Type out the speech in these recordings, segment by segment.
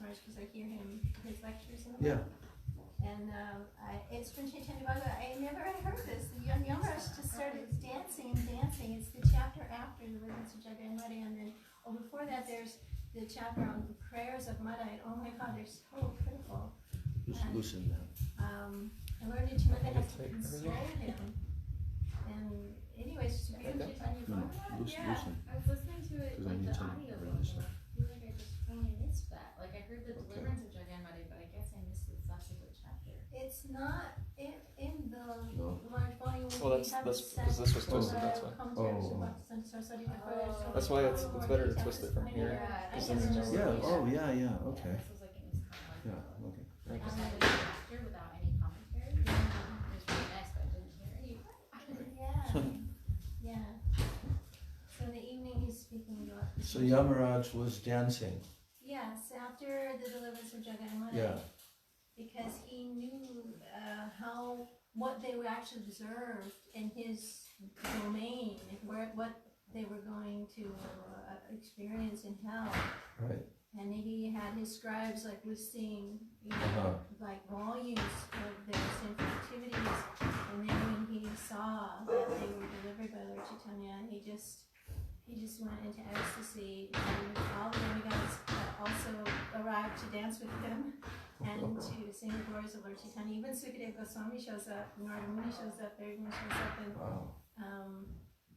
Maharaj because I hear his lectures and Yeah. And it's from Chaitanya Bhagavad. I never had heard this. The Yamaraj just started dancing and dancing. It's the chapter after the Deliverance of Jagai and Madai, and then before that there's the chapter on the prayers of Madai. Oh my God, they're so critical. Just loosen them. And Lord Nityananda has to console him. And anyways, just to be with Chaitanya Bhagavad. Loosen. I was listening to it like the audio. I feel like I just totally missed that. Like I heard the Deliverance of Jagai and Madai, but I guess I missed the subsequent chapter. It's not in the No. large volume. Well, that's because this was twisted. That's why. That's why it's better to twist it from here. Yeah. Oh, yeah, yeah. Okay. This was like in this kind of Yeah. Okay. like a second chapter without any commentary. It was really nice, but I didn't hear any. Yeah. So in the evening he's speaking about. So Yamaraj was dancing. Yes, after the deliverance of Jagai and Madai. Yeah. Because he knew what they were actually observed in his domain, what they were going to experience in hell. Right. And he had his scribes like listing, like volumes of their sinful activities. And then when he saw that they were delivered by Lord Chaitanya, he just went into ecstasy. And all the demigods also arrived to dance with him and to sing the glories of Lord Chaitanya. Even Sukadev Goswami shows up, Narada Muni shows up, everyone shows up. And,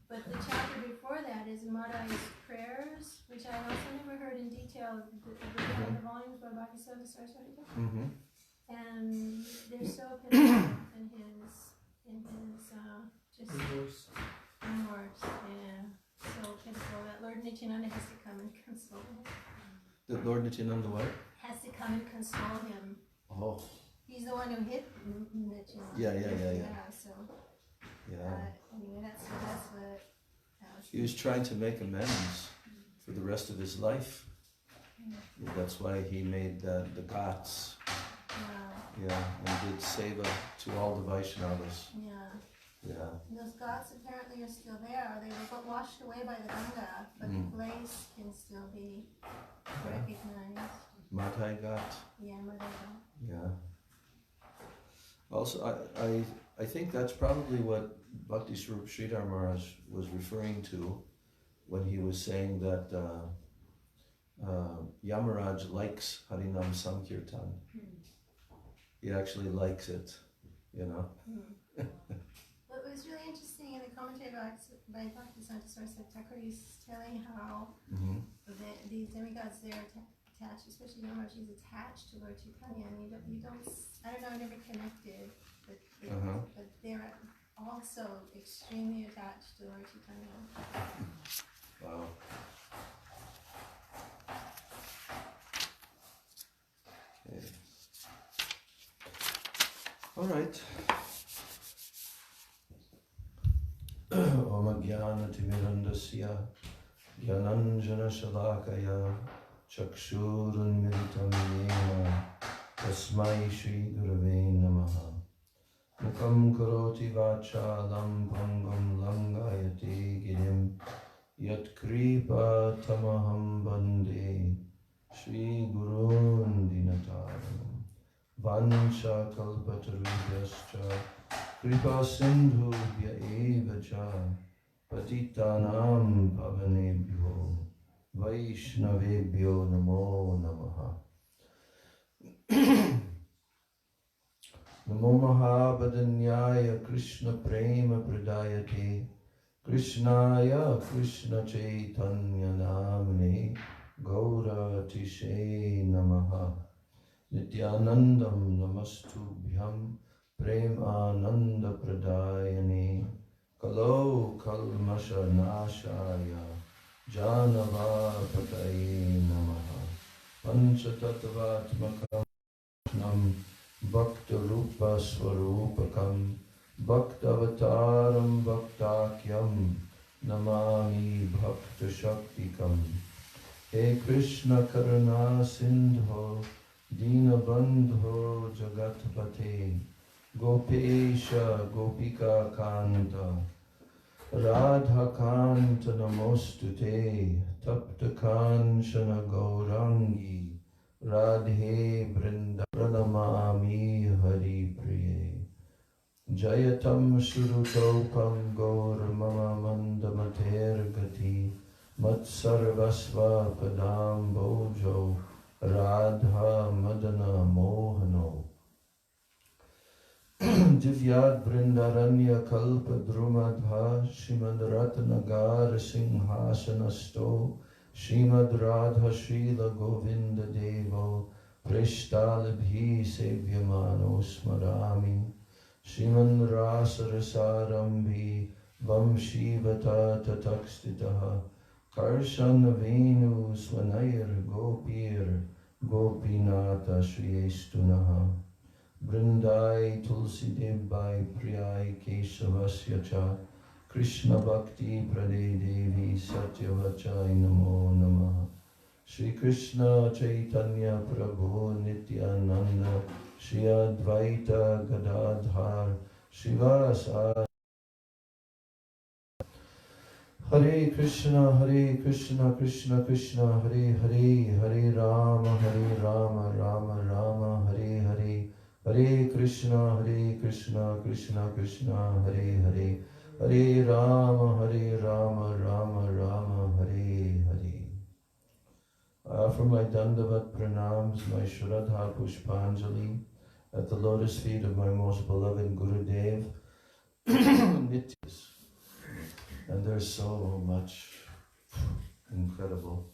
but the chapter before that is Madai's prayers, which I also never heard in detail. The volumes by Bhakti-Siddhanta Saraswati Thakur. And they're so pitiful in his just remorse. Yeah. So pitiful that Lord Nityananda has to come and console him. That Lord Nityananda what? Has to come and console him. Oh. He's the one who hit Nityananda. Yeah. So. Yeah. Anyway, that's what. He was trying to make amends for the rest of his life. That's why he made the ghats. Yeah, and did seva to all the Vaishnavas. Yeah. And those ghats apparently are still there. They were washed away by the Ganga, but the place can still be recognized. Madhai Ghat. Yeah, Madhai Ghat. Yeah. Also, I think that's probably what Bhakti Swarup Sridhar Maharaj was referring to when he was saying that Yamaraj likes Harinam Sankirtan. He actually likes it, you know. What was really interesting in the commentary by Bhakti-Siddhanta Saraswati Thakur, he's telling how these demigods, they're attached, especially Yamaraj, he's attached to Lord Chaitanya, and you don't, I don't know, I never connected, but they're also extremely attached to Lord Chaitanya. Wow. Okay. All right. Om Jnana Timirandasya Jnananjana Shalakaya Chakshurunmilitam Yena Tasmai Shri Gurave Namaha Mukam Karoti Vachalam Bhangam Langayati Girim Yat Kripa Tamaham Bande Shri Gurun Dinataram Vansha Kalpatarubhyascha Kripa Sindhubhya eva cha Patitanam Pavanebhyo Vaishnavebhyo Namo Namaha Namo Mahabhadanyaya Krishna Prema Pradayate Krishnaya Krishna Chaitanya Namane Gaura Tishe Namaha Nityanandam Namastubhyam Prem Ananda Pradayane Kalo Kalmasha Nashaya Janava Pataye Namaha Panchatattvatmakam Nam Bhakta Rupa Swarupakam Bhaktavataram Bhaktakyam Namami Bhakta Shaktikam He Krishna Karuna Sindho Dina Bandho Jagatpate Gopesha Gopika Kanta Radha Kanta Namostute Tapta Kanchana Gaurangi Radhe Vrinda Pranamami Hari Priye Jayatam Shurutopam Gaur Mama Mandamater Gati Matsarvasva Padam Bojo Radha Madana Mohano Divyad Vrindaranya Kalpa Drumadha Shimad Ratnagar Singhasanasto Shrimad Radha Srila Govinda Devo Prishtalabhi Sevyamano Smarami Shriman Rasa Rasarambi Vamshivata Tatakstitaha Karshan Venu Swanayar Gopir Gopinata Shriyestunaha Brindai Tulsi Devbai Priyai Keshavasya Cha Krishna Bhakti Prade Devi Satyavachai Namo Namaha Shri Krishna Chaitanya Prabhu Nityananda Shri Advaita Gadadhar Shivasa Hare Krishna Krishna Krishna Hare Hare Hare Rama Rama Rama Hare Hare Hare Krishna Krishna Krishna Hare Hare Hare Rama Rama Hare Hare. I offer my Dandavat Pranams, my Shraddha Pushpanjali at the lotus feet of my most beloved Gurudev, Nityas. And there's so much incredible,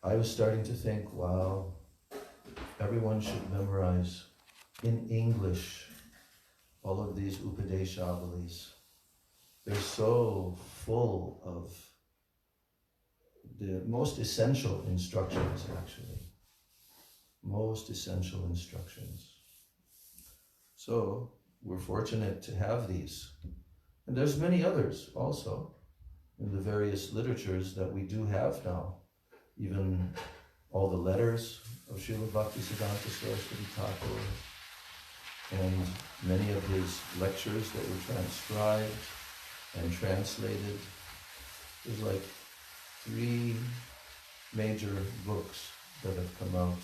I was starting to think, wow, everyone should memorize in English all of these Upadeshavalis. They're so full of the most essential instructions, actually. Most essential instructions. So, we're fortunate to have these. And there's many others also in the various literatures that we do have now. Even all the letters of Srila Bhaktisiddhanta Saraswati Thakur, and many of his lectures that were transcribed and translated. There's like 3 major books that have come out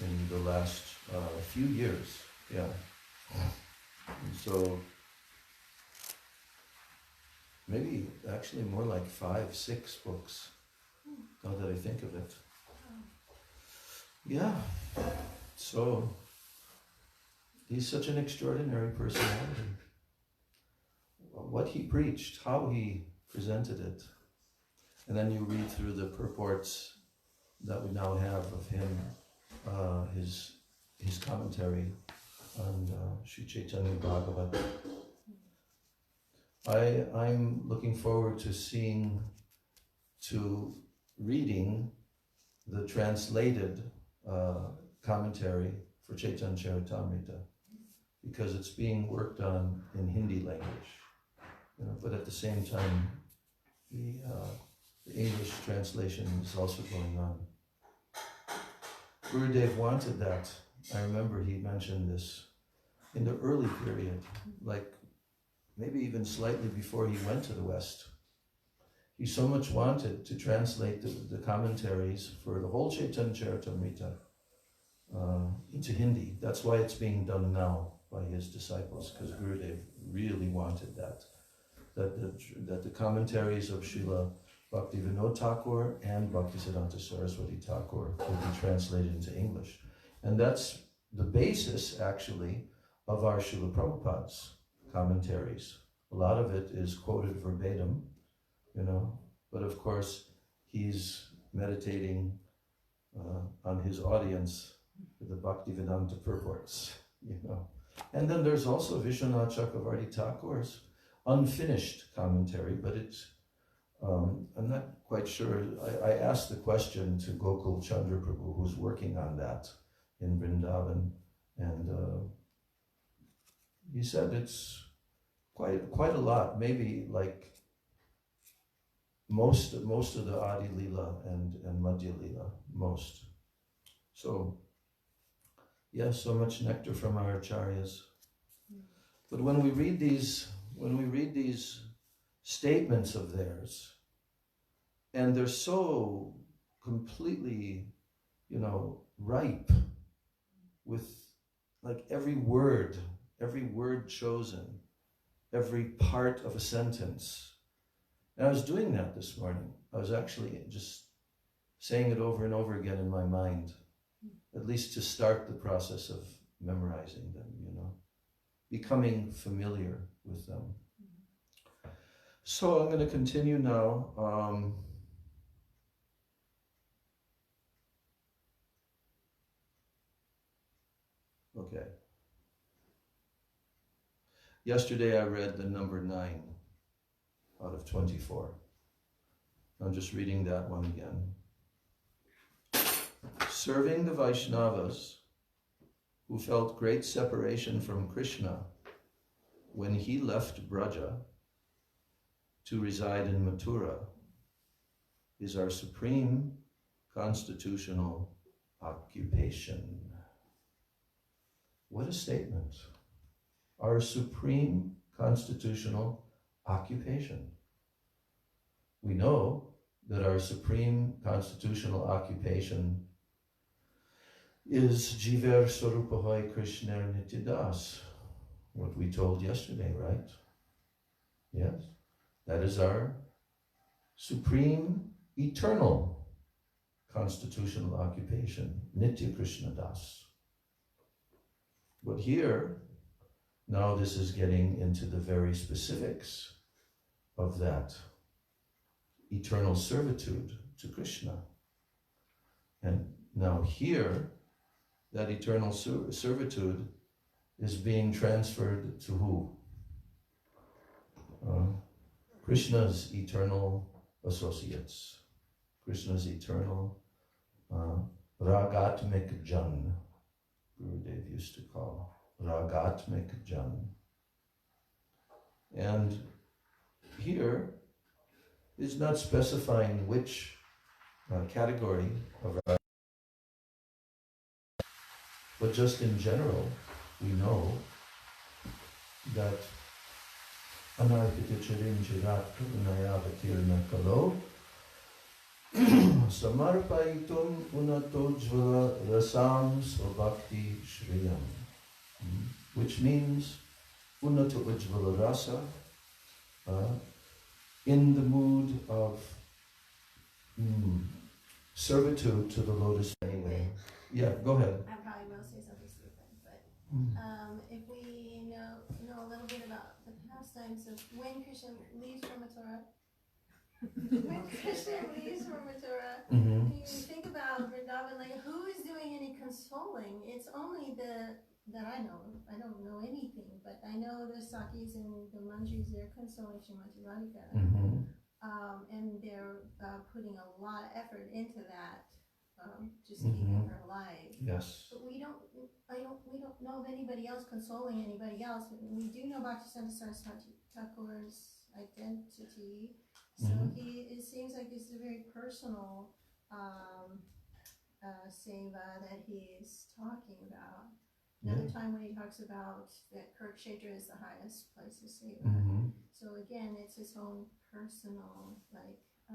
in the last few years. Yeah. And so maybe actually more like 5, 6 books, now that I think of it. Yeah. So he's such an extraordinary personality. What he preached, how he presented it. And then you read through the purports that we now have of him, his commentary on Sri Chaitanya Bhagavat. I'm looking forward to reading the translated commentary for Chaitanya Charitamrita, because it's being worked on in Hindi language, but at the same time, the English translation is also going on. Gurudev wanted that. I remember he mentioned this in the early period, like maybe even slightly before he went to the West. He so much wanted to translate the commentaries for the whole Chaitanya Charitamrita into Hindi. That's why it's being done now by his disciples, because Gurudev really wanted that the commentaries of Srila Bhaktivinoda Thakur and Bhaktisiddhanta Saraswati Thakur would be translated into English. And that's the basis, actually, of our Srila Prabhupada's commentaries. A lot of it is quoted verbatim, but of course, he's meditating on his audience with the Bhaktivedanta purports, And then there's also Vishwanath Chakravarti Thakur's unfinished commentary, but it's, I'm not quite sure. I asked the question to Gokul Chandra Prabhu, who's working on that in Vrindavan, and he said it's quite a lot, maybe like most of the Adi Lila and Madhya Lila, most. So, so much nectar from our acharyas. But when we read these statements of theirs, and they're so completely ripe with like every word chosen, every part of a sentence. And I was doing that this morning. I was actually just saying it over and over again in my mind, at least to start the process of memorizing them, becoming familiar with them. So I'm going to continue now. Okay. Yesterday I read the number 9 out of 24. I'm just reading that one again. Serving the Vaishnavas who felt great separation from Krishna when he left Braja to reside in Mathura is our supreme constitutional occupation. What a statement. Our supreme constitutional occupation. We know that our supreme constitutional occupation is Jiver Swarupahoy Krishna Nityadas, what we told yesterday, right? Yes, that is our supreme, eternal constitutional occupation, Nitya Krishna Das. But here, now this is getting into the very specifics of that eternal servitude to Krishna. And now here, that eternal servitude is being transferred to who? Krishna's eternal associates. Krishna's eternal Ragatmik Jan, Gurudev used to call Ragatmik Jan. And here is not specifying which category of Ragatmik, but just in general, we know that Anarpita Charim Chirat Karunayavatirna Kalo Samarpaitum Unatojvala Rasam Svabhakti Shriyam, which means Unato Ujvala Rasa, in the mood of servitude to the lotus. Anyway, yeah, go ahead. I probably will say something stupid, but if we know a little bit about the pastimes of when Krishna leaves from Mathura, Mm-hmm. you think about Vrindavan, like who is doing any consoling? It's only that I know. I don't know anything, but I know the Sakis and the Manjris, they're consoling Srimati Radhika. Mm-hmm. And they're putting a lot of effort into that, just keeping her alive. Yes. But we don't know of anybody else consoling anybody else. We do know Bhaktisiddhanta Saraswati Thakur's identity. So it seems like it's a very personal seva that he's talking about. Another time when he talks about that Kurukshetra is the highest place of seva. So again, it's his own personal, like, I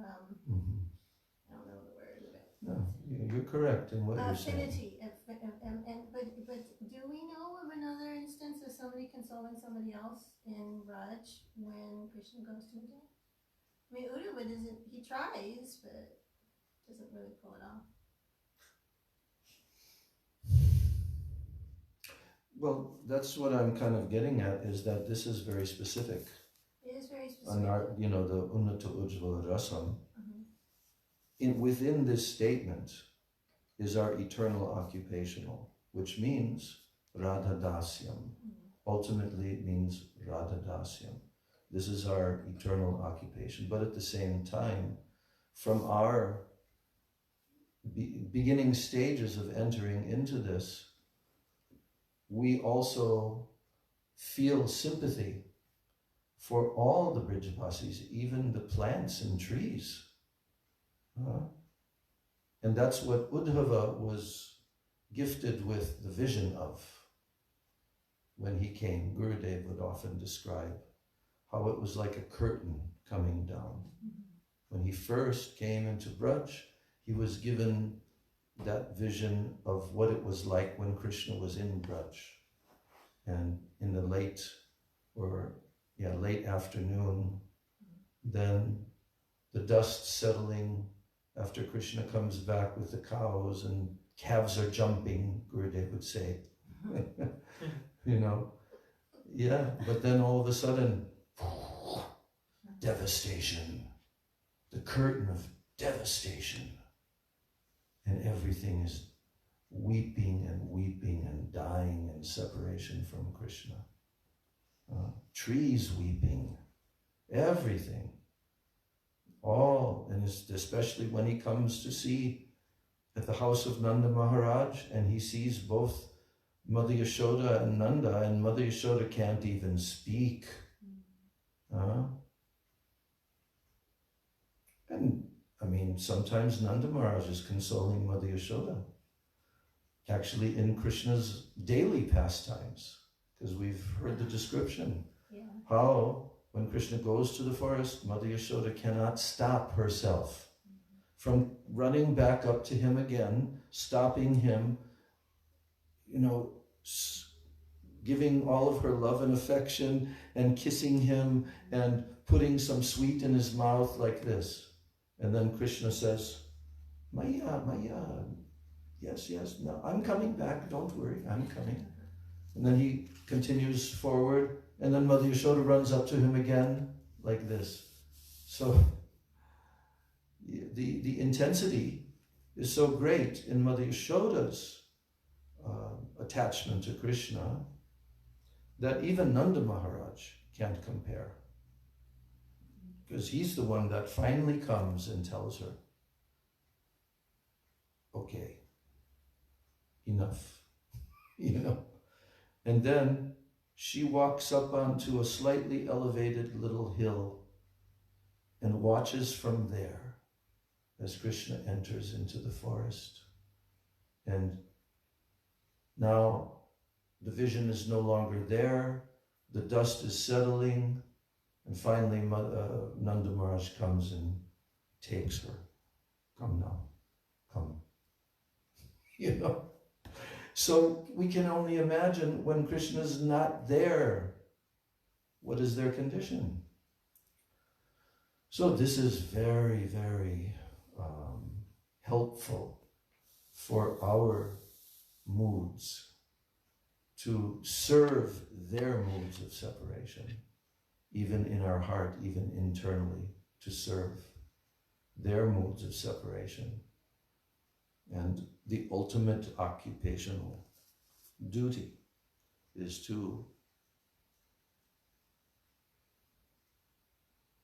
don't know the word of it. No, you're correct in what you're saying. Affinity. But do we know of another instance of somebody consoling somebody else in Braj when Krishna goes to Mathura? I mean, Uddhava doesn't, he tries, but doesn't really pull it off. Well, that's what I'm kind of getting at, is that this is very specific. It is very specific. On our, the Unnata Ujjvala Rasam. Within this statement is our eternal occupational, which means Radha Dasyam. Ultimately, it means Radha Dasyam. This is our eternal occupation. But at the same time, from our beginning stages of entering into this, we also feel sympathy for all the Brijapasis, even the plants and trees. And that's what Uddhava was gifted with the vision of when he came. Gurudev would often describe how it was like a curtain coming down. When he first came into Braj, he was given that vision of what it was like when Krishna was in Braj. And in the late afternoon, then the dust settling after Krishna comes back with the cows and calves are jumping, Gurudev would say. You know, yeah, but then all of a sudden, devastation, the curtain of devastation, and everything is weeping and dying in separation from Krishna. Trees weeping, everything. All, and especially when he comes to see at the house of Nanda Maharaj, and he sees both Mother Yashoda and Nanda, and Mother Yashoda can't even speak. And I mean, sometimes Nanda Maharaj is consoling Mother Yashoda, actually in Krishna's daily pastimes, because we've heard the description. Yeah. How, when Krishna goes to the forest, Mother Yashoda cannot stop herself from running back up to him again, stopping him, you know, giving all of her love and affection and kissing him and putting some sweet in his mouth like this. And then Krishna says, Maya, yes, no, I'm coming back, don't worry, I'm coming. And then he continues forward, and then Mother Yashoda runs up to him again like this. So the intensity is so great in Mother Yashoda's attachment to Krishna that even Nanda Maharaj can't compare. Because he's the one that finally comes and tells her, okay, enough, you know. And then she walks up onto a slightly elevated little hill and watches from there as Krishna enters into the forest. And now the vision is no longer there, the dust is settling, and finally Nanda Maharaj comes and takes her. Come now, come. You know? So we can only imagine when Krishna is not there, what is their condition? So this is very, very helpful for our moods to serve their moods of separation, even in our heart, even internally, to serve their moods of separation. And the ultimate occupational duty is to,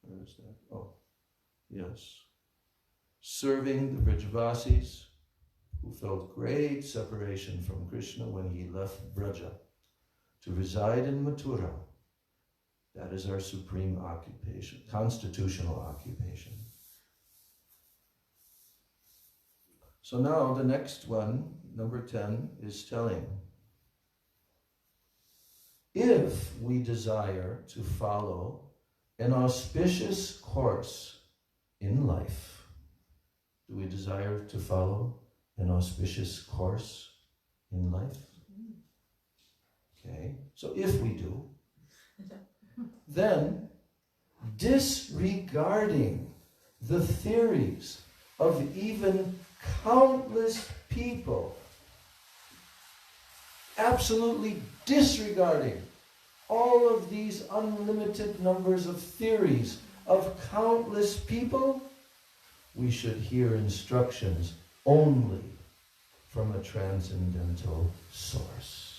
where is that? Oh, yes. Serving the Brajavasis who felt great separation from Krishna when he left Braja to reside in Mathura. That is our supreme occupation, constitutional occupation. So now the next one, number 10, is telling. If we desire to follow an auspicious course in life, do we desire to follow an auspicious course in life? Okay, so if we do, then disregarding the theories of even countless people, absolutely disregarding all of these unlimited numbers of theories of countless people, we should hear instructions only from a transcendental source.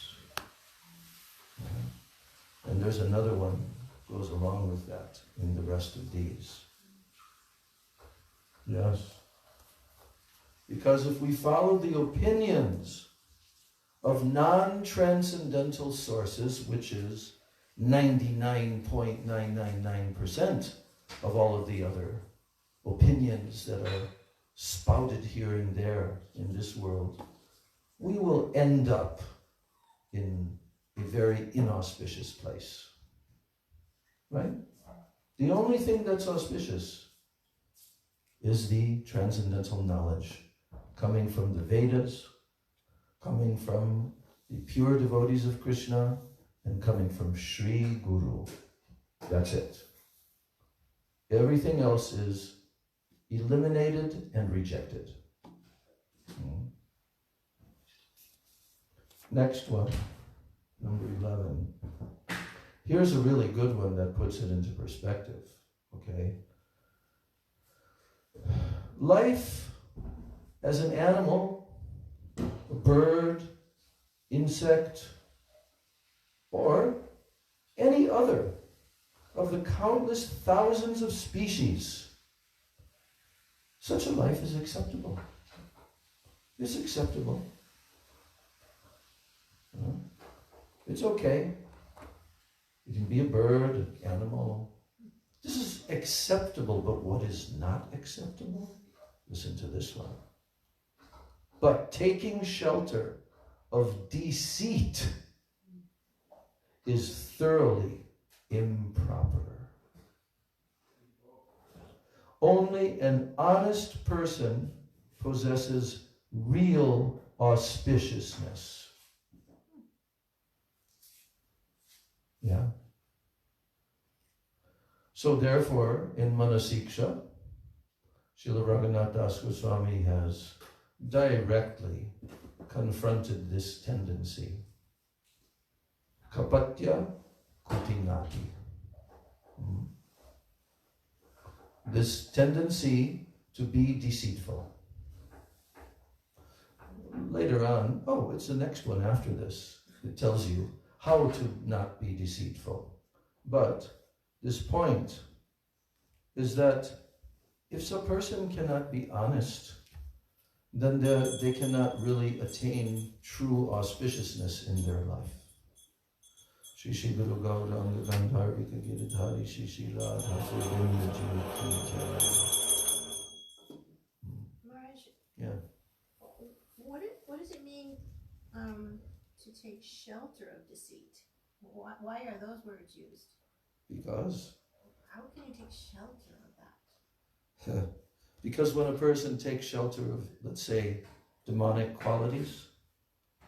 And there's another one goes along with that in the rest of these. Yes. Because if we follow the opinions of non-transcendental sources, which is 99.999% of all of the other opinions that are spouted here and there in this world, we will end up in a very inauspicious place. Right? The only thing that's auspicious is the transcendental knowledge coming from the Vedas, coming from the pure devotees of Krishna, and coming from Sri Guru. That's it. Everything else is eliminated and rejected. Next one, number 11. Here's a really good one that puts it into perspective, okay? Life as an animal, a bird, insect, or any other of the countless thousands of species, such a life is acceptable. It's acceptable. It's okay. You can be a bird, an animal. This is acceptable, but what is not acceptable? Listen to this one. But taking shelter of deceit is thoroughly improper. Only an honest person possesses real auspiciousness. Yeah. So therefore, in Manasiksha, Srila Raghunath Das Goswami has directly confronted this tendency. Kapatya kutinati. This tendency to be deceitful. Later on, it's the next one after this. It tells you how to not be deceitful. But this point is that if a person cannot be honest, then they cannot really attain true auspiciousness in their life. Shri Shri Guru Gauranga Gandharvika Giridhari Shri Shri Radha Sudhinda Jyoti. Maharaj, Yeah. what does it mean to take shelter of deceit? Why are those words used? Because? How can you take shelter of that? Because when a person takes shelter of, let's say, demonic qualities,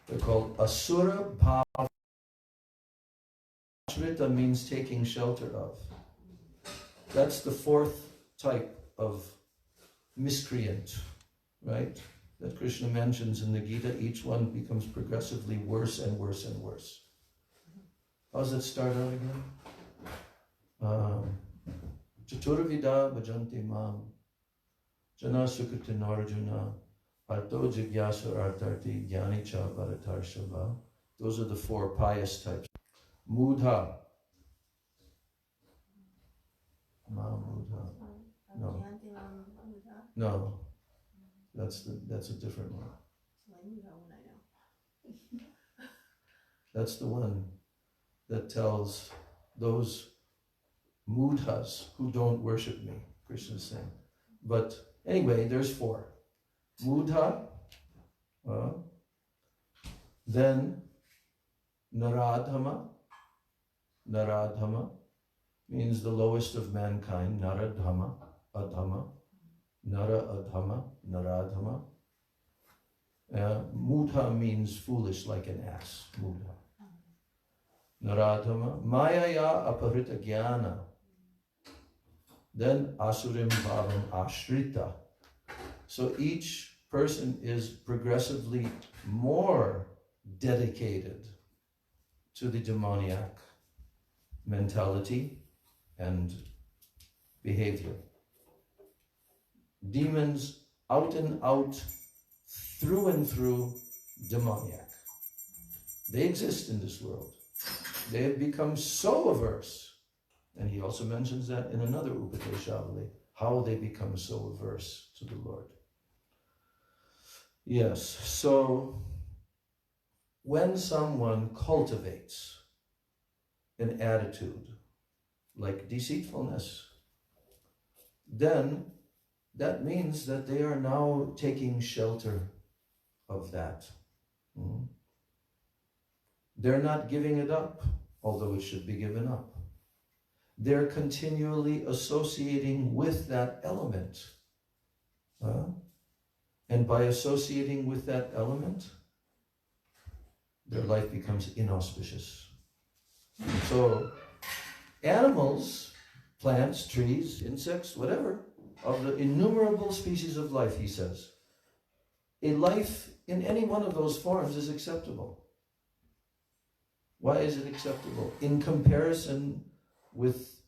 they're called asura bhava. Ashrita means taking shelter of. That's the fourth type of miscreant, right? That Krishna mentions in the Gita. Each one becomes progressively worse and worse and worse. How does it start out again? Chaturvida bhajanti mam jana sukati narjuna arto jigyasa artarti jnani cha bharatarshava. Those are the four pious types. Mudha. Mudha. No. No. That's a different one. That's the one that tells those mudhas who don't worship me, Krishna is saying. But anyway, there's four. Mudha, then Naradhama. Naradhama means the lowest of mankind. Naradhama, Adhama, Nara Adhama, Naradhama. Mudha means foolish like an ass. Mudha. Naradhama. Mayaya aparita jnana. Then asurim bhavam ashrita. So each person is progressively more dedicated to the demoniac mentality and behavior. Demons out and out, through and through, demoniac. They exist in this world. They have become so averse. And he also mentions that in another Upadeshavali, how they become so averse to the Lord. Yes, so when someone cultivates an attitude like deceitfulness, then that means that they are now taking shelter of that. They're not giving it up, although it should be given up. They're continually associating with that element. And by associating with that element, their life becomes inauspicious. So animals, plants, trees, insects, whatever, of the innumerable species of life, he says, a life in any one of those forms is acceptable. Why is it acceptable? In comparison with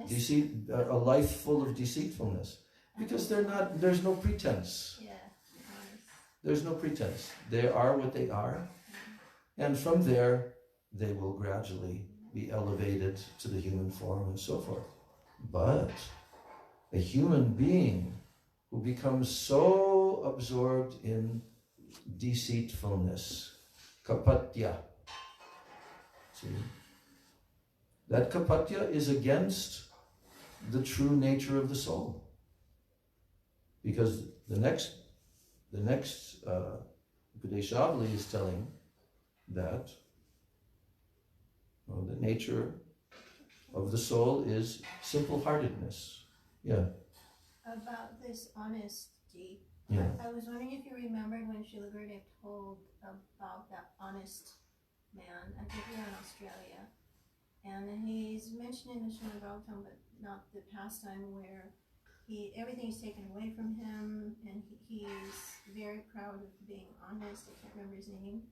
deceit, a life full of deceitfulness. Because there's no pretense. Yeah. There's no pretense. They are what they are. And from there, they will gradually be elevated to the human form and so forth. But a human being who becomes so absorbed in deceitfulness, kapatya. See? That kapatya is against the true nature of the soul. Because the next Upadeshavali is telling that the nature of the soul is simple-heartedness. Yeah. About this honesty, Yeah. I was wondering if you remembered when Srila Gurudev told about that honest man, I think here in Australia. And then he's mentioned in the Srimad Bhagavatam, but not the pastime where everything is taken away from him, and he's very proud of being honest. I can't remember his name.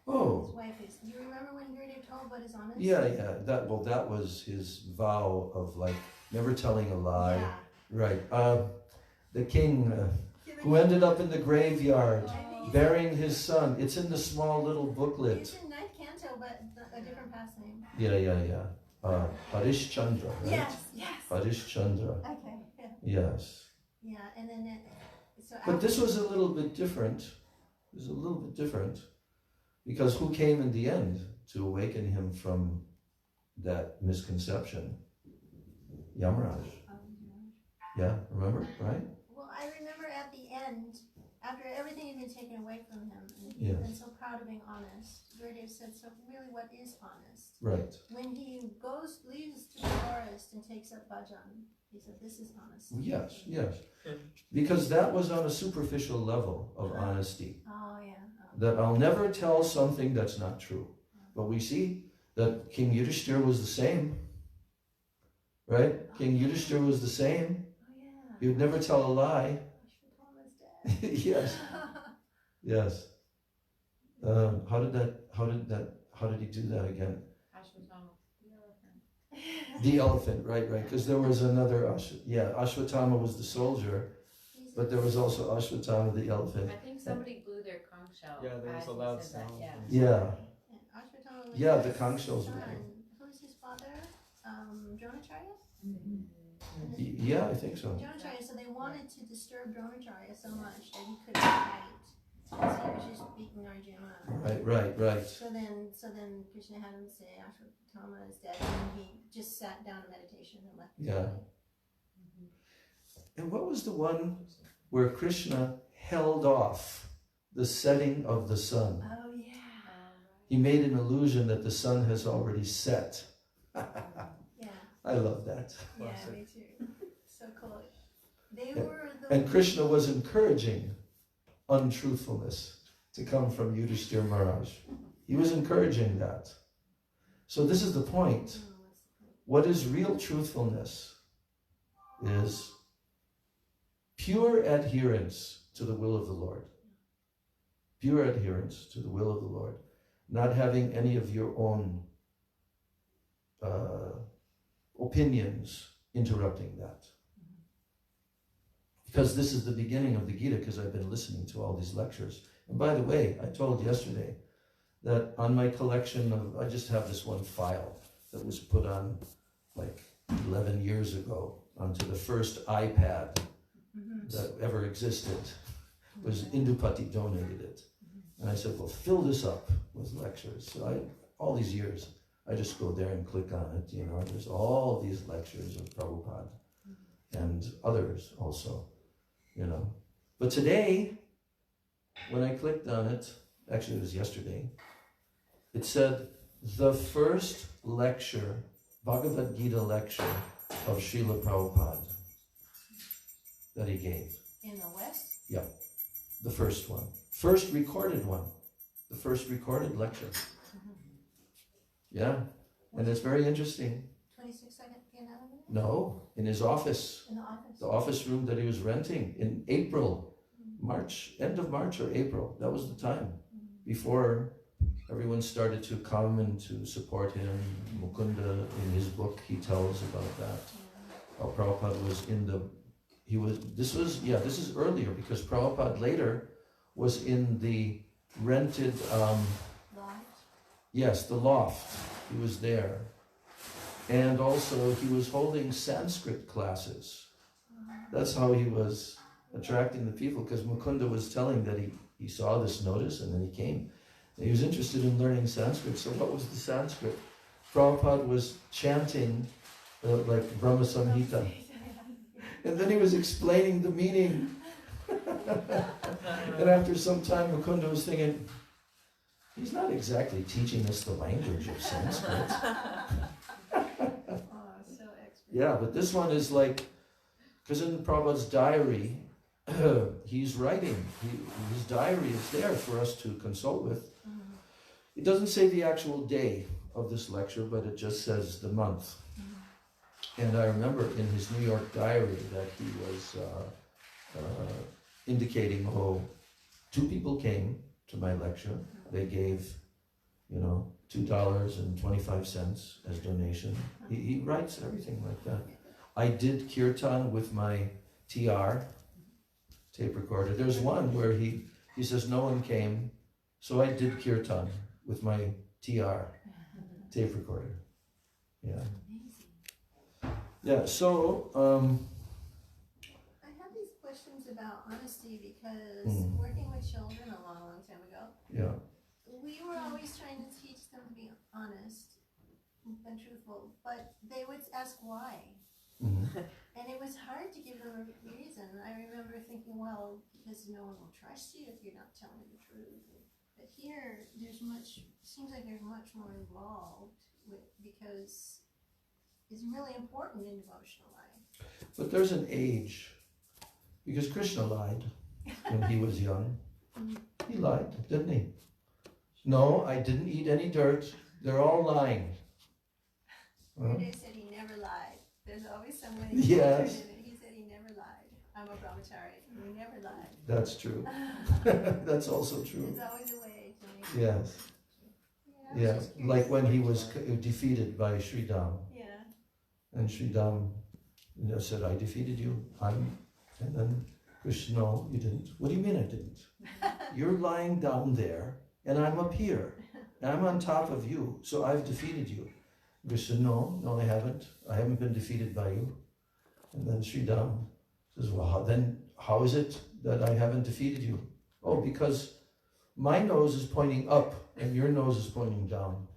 Oh. His wife is. Do you remember when Gurudev told what is honest? Yeah. That was his vow of never telling a lie. Yeah. Right. The king who ended up in the graveyard burying his son. It's in the small little booklet. It's in ninth canto, but a different pastime. Yeah. Harish Chandra, right? Yes. Harish Chandra. Okay. Yeah. Yes. Yeah, and then But this was a little bit different. It was a little bit different. Because who came in the end to awaken him from that misconception? Yamaraj. Yeah, remember? Right? Well, I remember at the end, after everything had been taken away from him, and he'd Yes. been so proud of being honest, Gurudev said, so really what is honest? Right. When he leaves to the forest and takes up bhajan, he said, this is honest. Yes. Because that was on a superficial level of honesty. Oh, yeah. That I'll never tell something that's not true. But we see that King Yudhishthira was the same. Right? King Yudhishthira was the same. Oh, yeah. He would never tell a lie. Ashwatthama's dead. Yes. How did he do that again? Ashwatthama, the elephant. The elephant, right. Because there was another, Ashwatthama was the soldier, but there was also Ashwatthama the elephant. I think somebody blew their conch shell. Yeah, there was as a he loud said that, sound. Yeah. And Ashwatthama was Yeah, his the conch shells son. were there. Who's his father? Dronacharya? Yeah, I think so. Dronacharya, so they wanted to disturb Dronacharya so much that he couldn't fight. So he was just beating Arjuna. Right. So then Krishna had him say Ashwatthama is dead, and he just sat down in meditation and left. Yeah. And what was the one where Krishna held off the setting of the sun? Oh yeah. He made an illusion that the sun has already set. Yeah. I love that. Yeah, me too. So cool. They were the. And Krishna was encouraging untruthfulness to come from Yudhishthira Maharaj. He was encouraging that. So this is the point. What is real truthfulness is pure adherence to the will of the Lord. Pure adherence to the will of the Lord. Not having any of your own opinions interrupting that. Because this is the beginning of the Gita, because I've been listening to all these lectures. And by the way, I told yesterday that on my collection of, I just have this one file that was put on 11 years ago onto the first iPad that ever existed. Was Indupati donated it. And I said, well, fill this up with lectures. So all these years, I just go there and click on it. There's all these lectures of Prabhupada and others also, But today, when I clicked on it, actually it was yesterday, it said the first lecture, Bhagavad Gita lecture of Srila Prabhupada that he gave. In the West? Yeah, the first one. First recorded one. The first recorded lecture. Yeah, and it's very interesting. 26nd Vienna? No, in his office. In the office. The office room that he was renting in April, March, end of March or April. That was the time before everyone started to come and to support him. Mukunda, in his book, he tells about that. How Prabhupada was in the, this is earlier because Prabhupada later was in the rented, Loft. yes, the loft. He was there. And also he was holding Sanskrit classes. That's how he was attracting the people, because Mukunda was telling that he saw this notice and then he came. And he was interested in learning Sanskrit. So what was the Sanskrit? Prabhupada was chanting like Brahma Samhita. And then he was explaining the meaning. And after some time Mukunda was thinking, he's not exactly teaching us the language of Sanskrit. Yeah, but this one is like, because in Prabhupada's diary, he's writing. His diary is there for us to consult with. It doesn't say the actual day of this lecture, but it just says the month. And I remember in his New York diary that he was indicating, 2 people came to my lecture. They gave, $2.25 as donation. He writes everything like that. I did kirtan with my TR, tape recorder. There's one where he says no one came, so I did kirtan with my TR, tape recorder. Yeah. Yeah, so... I have these questions about honesty because working with children a long, long time ago, we were always trying to teach them to be honest and truthful, but they would ask why. And it was hard to give them a reason. I remember thinking, well, because no one will trust you if you're not telling the truth. But here, seems like there's much more involved because it's really important in devotional life. But there's an age, because Krishna lied when he was young. He lied, didn't he? No, I didn't eat any dirt. They're all lying. Gurudev said he never lied. There's always someone who Yes. he said he never lied. I'm a brahmachari. He never lied. That's true. That's also true. There's always a way to make Yes. Yeah, like when he was defeated by Sridham. Yeah. And Sridham said, I defeated you. And then Krishna, no, you didn't. What do you mean I didn't? You're lying down there and I'm up here. And I'm on top of you, so I've defeated you. Krishna, no, I haven't. I haven't been defeated by you. And then Sridham says, well, then how is it that I haven't defeated you? Oh, because my nose is pointing up and your nose is pointing down.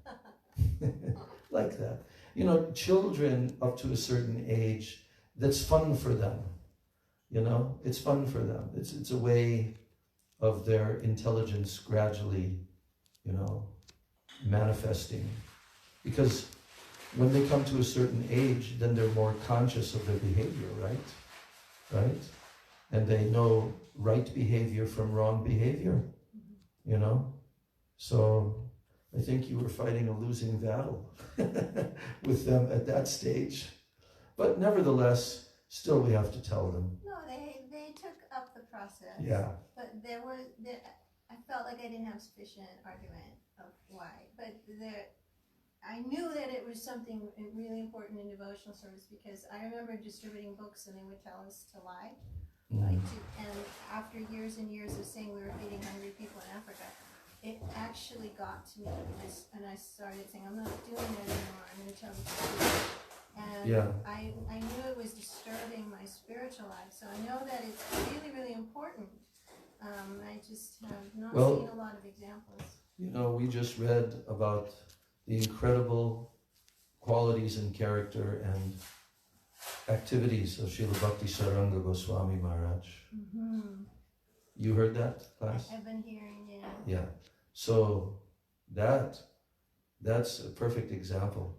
Like that. Children up to a certain age, that's fun for them. It's fun for them. It's a way of their intelligence gradually, manifesting. Because when they come to a certain age, then they're more conscious of their behavior, right? And they know right behavior from wrong behavior, So I think you were fighting a losing battle with them at that stage. But nevertheless, still we have to tell them. No, they took up the process. Yeah. But I felt like I didn't have sufficient argument of why. But I knew that it was something really important in devotional service because I remember distributing books and they would tell us to lie. And after years and years of saying we were feeding hungry people in Africa, it actually got to me, and I started saying, I'm not doing it anymore, I'm going to tell the truth. And I knew it was disturbing my spiritual life, so I know that it's really, really important. I just have not seen a lot of examples. We just read about the incredible qualities and character and activities of Srila Bhakti Saranga Goswami Maharaj. You heard that, class? I've been hearing, Yeah. So that's a perfect example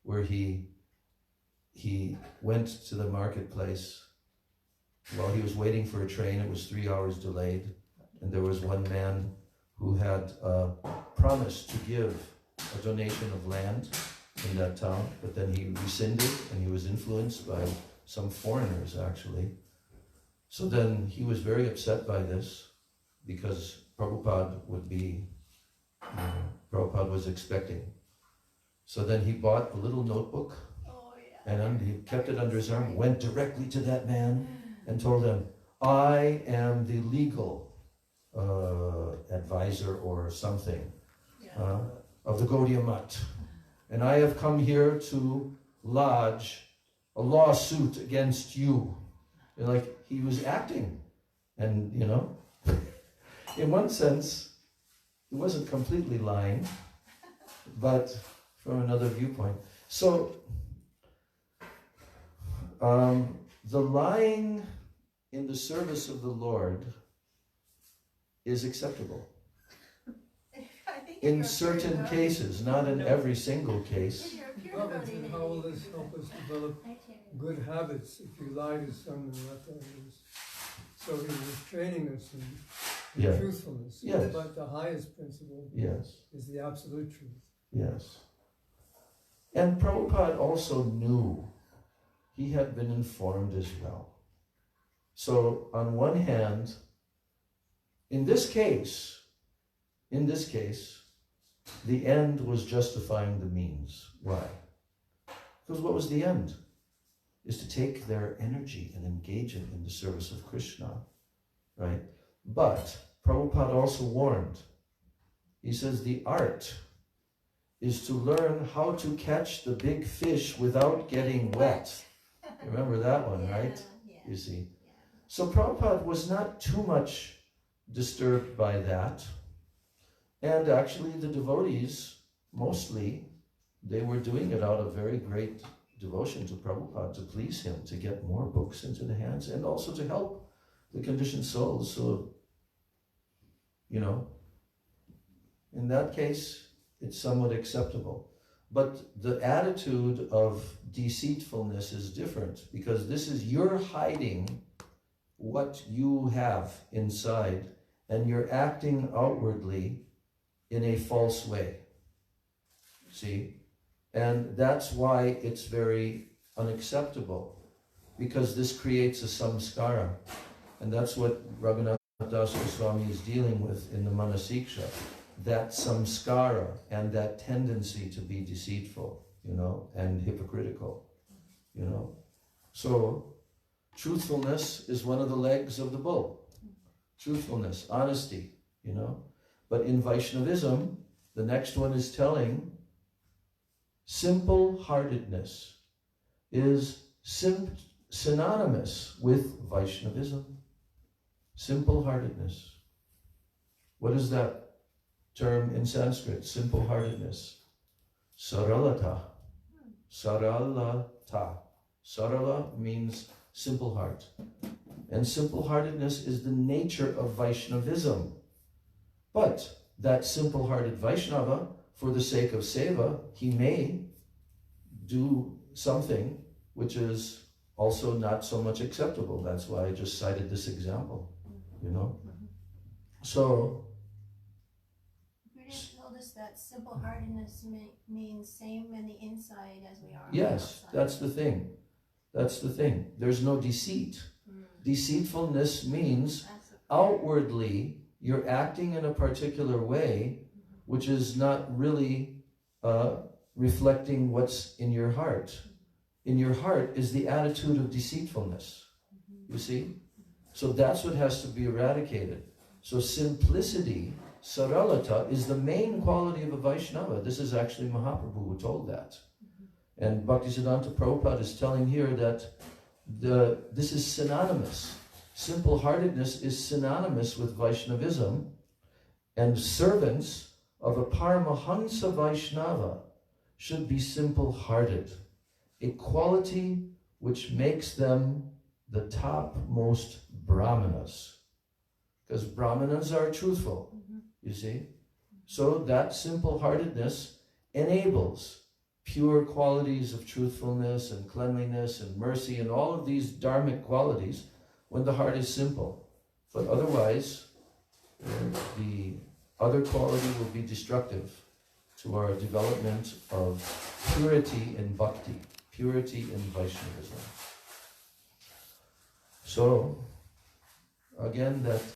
where he went to the marketplace while he was waiting for a train, it was 3 hours delayed, and there was one man who had promised to give a donation of land in that town, but then he rescinded, and he was influenced by some foreigners actually. So then he was very upset by this, because Prabhupada would be, Prabhupada was expecting. So then he bought a little notebook, and he kept it under his arm, went directly to that man and told him, I am the legal advisor or something of the Gaudiya Math, and I have come here to lodge a lawsuit against you. And like, he was acting, and in one sense, he wasn't completely lying, but from another viewpoint. So, the lying in the service of the Lord is acceptable. In certain cases, not in every single case. And how will this help us develop good habits if you lie to someone like that? So he was training us in truthfulness. Yes. But the highest principle is the absolute truth. Yes. And Prabhupada also knew, he had been informed as well. So on one hand, in this case, the end was justifying the means. Why? Because what was the end? Is to take their energy and engage it in the service of Krishna, right? But Prabhupada also warned. He says the art is to learn how to catch the big fish without getting wet. Remember that one, right? You see. So Prabhupada was not too much disturbed by that. And actually the devotees, mostly, they were doing it out of very great devotion to Prabhupada, to please him, to get more books into the hands, and also to help the conditioned souls. So, in that case, it's somewhat acceptable. But the attitude of deceitfulness is different, because this is, you're hiding what you have inside, and you're acting outwardly in a false way. See? And that's why it's very unacceptable, because this creates a samskara. And that's what Raghunath Das Goswami is dealing with in the Manasiksha. That samskara and that tendency to be deceitful, and hypocritical, So, truthfulness is one of the legs of the bull. Truthfulness, honesty, But in Vaishnavism, the next one is telling simple-heartedness is synonymous with Vaishnavism. Simple-heartedness. What is that term in Sanskrit? Simple-heartedness. Saralata. Saralata. Sarala means simple heart. And simple-heartedness is the nature of Vaishnavism. But that simple-hearted Vaishnava, for the sake of seva, he may do something which is also not so much acceptable. That's why I just cited this example, So, Gurudev told us that simple-heartedness means same in the inside as we are. Yes, that's the thing. That's the thing. There's no deceit. Deceitfulness means outwardly you're acting in a particular way which is not really reflecting what's in your heart. In your heart is the attitude of deceitfulness. You see? So that's what has to be eradicated. So simplicity, saralata, is the main quality of a Vaishnava. This is actually Mahaprabhu who told that. And Bhaktisiddhanta Prabhupada is telling here that this is synonymous. Simple-heartedness is synonymous with Vaishnavism, and servants of a Paramahansa Vaishnava should be simple-hearted, a quality which makes them the topmost Brahmanas. Because Brahmanas are truthful, you see? So that simple-heartedness enables pure qualities of truthfulness and cleanliness and mercy and all of these dharmic qualities, when the heart is simple. But otherwise, the other quality will be destructive to our development of purity in bhakti, purity in Vaishnavism. So, again, that